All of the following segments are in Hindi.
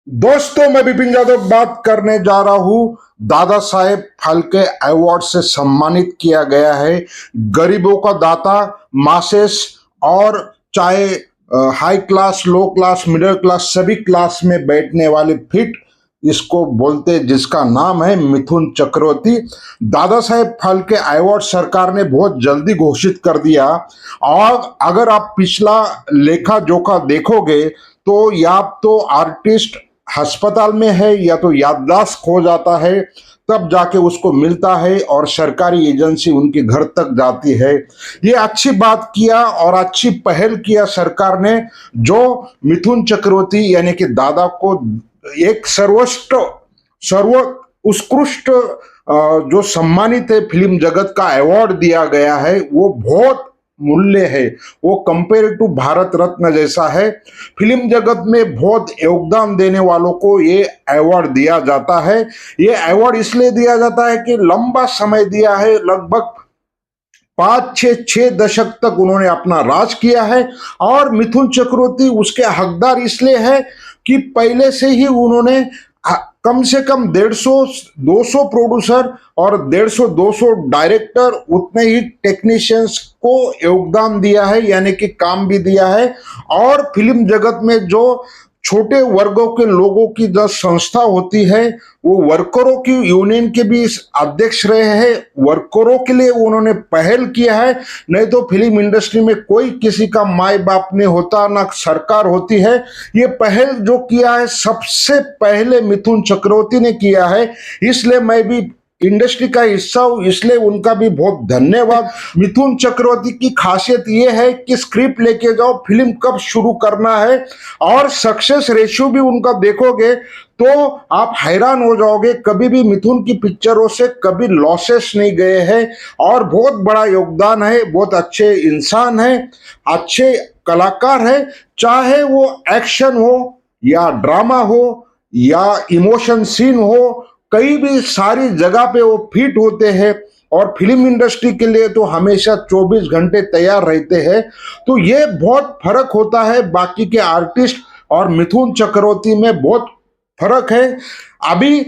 दोस्तों, मैं विपिन यादव बात करने जा रहा हूं। दादा साहेब फाल्के अवार्ड से सम्मानित किया गया है गरीबों का दाता, मासेस, और चाहे हाई क्लास, लो क्लास, मिडिल क्लास, सभी क्लास में बैठने वाले फिट इसको बोलते, जिसका नाम है मिथुन चक्रवर्ती। दादा साहेब फाल्के अवार्ड सरकार ने बहुत जल्दी घोषित कर दिया। और अगर आप पिछला लेखा जोखा देखोगे तो या तो आर्टिस्ट अस्पताल में है या तो याददाश्त खो जाता है, तब जाके उसको मिलता है और सरकारी एजेंसी उनके घर तक जाती है। ये अच्छी बात किया और अच्छी पहल किया सरकार ने, जो मिथुन चक्रवर्ती यानी कि दादा को एक सर्वोत्कृष्ट सर्व उत्कृष्ट जो सम्मानित है फिल्म जगत का अवार्ड दिया गया है, वो बहुत मूल्य है। वो कंपेयर टू भारत रत्न जैसा है। फिल्म जगत में बहुत योगदान देने वालों को ये अवार्ड दिया जाता है। ये अवार्ड इसलिए दिया जाता है कि लंबा समय दिया है, लगभग 5 6 दशक तक उन्होंने अपना राज किया है। और मिथुन चक्रवर्ती उसके हकदार इसलिए है कि पहले से ही उन्होंने कम से कम 150 200 प्रोड्यूसर और 150 200 डायरेक्टर, उतने ही टेक्नीशियंस को योगदान दिया है, यानी कि काम भी दिया है। और फिल्म जगत में जो छोटे वर्गों के लोगों की जो संस्था होती है, वो वर्करों की यूनियन के भी अध्यक्ष रहे हैं। वर्करों के लिए उन्होंने पहल किया है। नहीं तो फिल्म इंडस्ट्री में कोई किसी का माई बाप नहीं होता, ना सरकार होती है। ये पहल जो किया है सबसे पहले मिथुन चक्रवर्ती ने किया है। इसलिए मैं भी इंडस्ट्री का हिस्सा हूं, इसलिए उनका भी बहुत धन्यवाद। मिथुन चक्रवर्ती की खासियत यह है कि स्क्रिप्ट लेके जाओ, फिल्म कब शुरू करना है, और सक्सेस रेशियो भी उनका देखोगे तो आप हैरान हो जाओगे। कभी भी मिथुन की पिक्चरों से कभी लॉसेस नहीं गए हैं, और बहुत बड़ा योगदान है। बहुत अच्छे इंसान है, अच्छे कलाकार है। चाहे वो एक्शन हो या ड्रामा हो या इमोशन सीन हो, कई भी सारी जगह पे वो फिट होते हैं। और फिल्म इंडस्ट्री के लिए तो हमेशा 24 घंटे तैयार रहते हैं। तो ये बहुत फर्क होता है बाकी के आर्टिस्ट और मिथुन चक्रवर्ती में बहुत फर्क है। अभी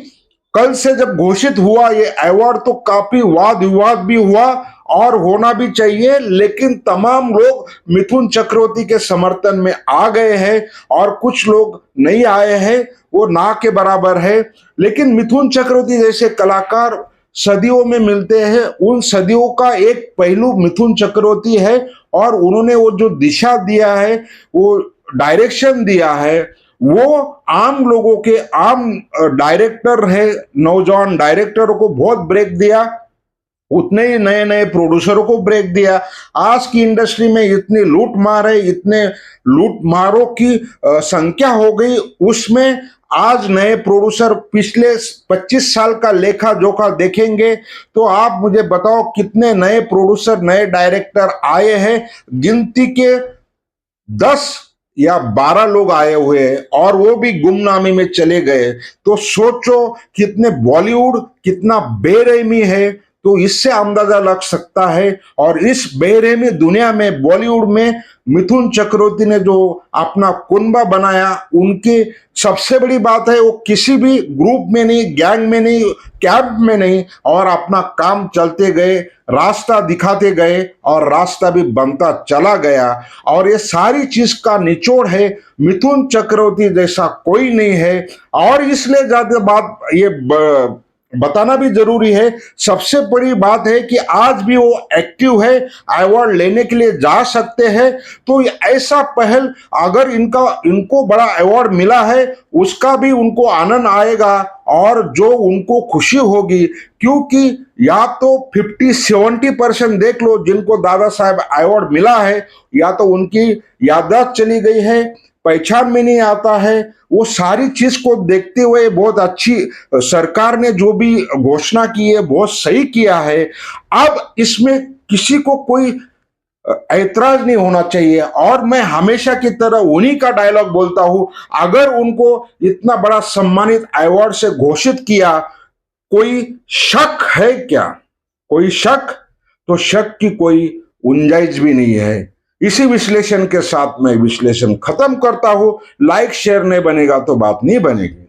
कल से जब घोषित हुआ ये अवार्ड, तो काफी वाद विवाद भी हुआ, और होना भी चाहिए। लेकिन तमाम लोग मिथुन चक्रवर्ती के समर्थन में आ गए हैं, और कुछ लोग नहीं आए हैं, वो ना के बराबर है। लेकिन मिथुन चक्रवर्ती जैसे कलाकार सदियों में मिलते हैं। उन सदियों का एक पहलू मिथुन चक्रवर्ती है, और उन्होंने वो जो दिशा दिया है, वो डायरेक्शन दिया है, वो आम लोगों के, आम डायरेक्टर है, नौजवान डायरेक्टरों को बहुत ब्रेक दिया, उतने ही नए नए प्रोड्यूसरों को ब्रेक दिया। आज की इंडस्ट्री में इतनी लूट मार है, इतने लूट मारों की संख्या हो गई, उसमें आज नए प्रोड्यूसर पिछले 25 साल का लेखा जोखा देखेंगे तो आप मुझे बताओ कितने नए प्रोड्यूसर, नए डायरेक्टर आए हैं। गिनती के 10 या 12 लोग आए हुए हैं, और वो भी गुमनामी में चले गए। तो सोचो कितने बॉलीवुड कितना बेरहमी है, तो इससे अंदाजा लग सकता है। और इस बेरहमी दुनिया में, बॉलीवुड में, मिथुन चक्रवर्ती ने जो अपना कुनबा बनाया, उनकी सबसे बड़ी बात है वो किसी भी ग्रुप में नहीं, गैंग में नहीं, कैब में नहीं, और अपना काम चलते गए, रास्ता दिखाते गए, और रास्ता भी बनता चला गया। और ये सारी चीज का निचोड़ है, मिथुन चक्रवर्ती जैसा कोई नहीं है। और इसलिए ज्यादा बात ये बताना भी जरूरी है। सबसे बड़ी बात है कि आज भी वो एक्टिव है, अवार्ड लेने के लिए जा सकते हैं। तो ऐसा पहल, अगर इनको बड़ा अवार्ड मिला है, उसका भी उनको आनंद आएगा, और जो उनको खुशी होगी। क्योंकि या तो 50 70% देख लो जिनको दादा साहब अवार्ड मिला है, या तो उनकी याददाश्त चली गई है, पहचान में नहीं आता है। वो सारी चीज को देखते हुए बहुत अच्छी सरकार ने जो भी घोषणा की है, बहुत सही किया है। अब इसमें किसी को कोई ऐतराज नहीं होना चाहिए। और मैं हमेशा की तरह उन्हीं का डायलॉग बोलता हूं, अगर उनको इतना बड़ा सम्मानित अवार्ड से घोषित किया, कोई शक है क्या? कोई शक? तो शक की कोई गुंजाइश भी नहीं है। इसी विश्लेषण के साथ मैं विश्लेषण खत्म करता हूं। लाइक शेयर नहीं बनेगा तो बात नहीं बनेगी।